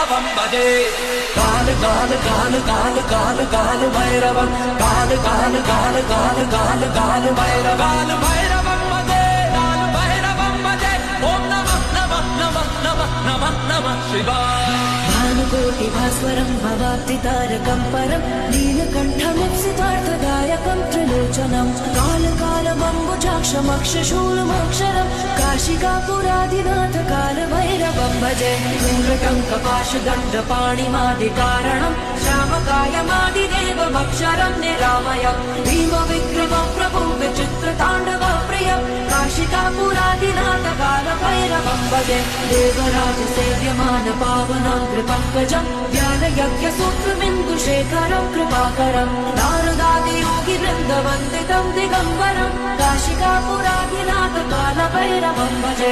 भैरवं भजे काल काल काल काल काल काल भैरवं काल काल काल काल काल काल भैरवं भजे काल भैरवं भजे ॐ नमः नमः नमः नमः नमः नमः शिवाय भानुकोटि भास्वरं भवाब्धितारकं परं नीलकण्ठमुत्सितार्थदायकं त्रिलोचनं कालकालमम्बुजाक्षमक्षशूलमक्षरं काशिकापुराधिनाथ कालभैरवं भजे क्रूरटङ्कपाशदण्डपाणिमादिकारणं श्यामकायमादिदेवमक्षरं निरामयं भीमविक्रमं प्रभुं विचित्रताण्डवप्रियं काशिकापुराधिनाथ कालभैरवं भजे देवराजसेव्यमान पावनाग्रपङ्कजं ज्ञानयज्ञसूत्रबिन्दुशेखरं कृपाकरं नारदादियोगिवृन्दवन्दितं दिगम्बरं काशिकापुराधिनाथ कालभैरवं भजे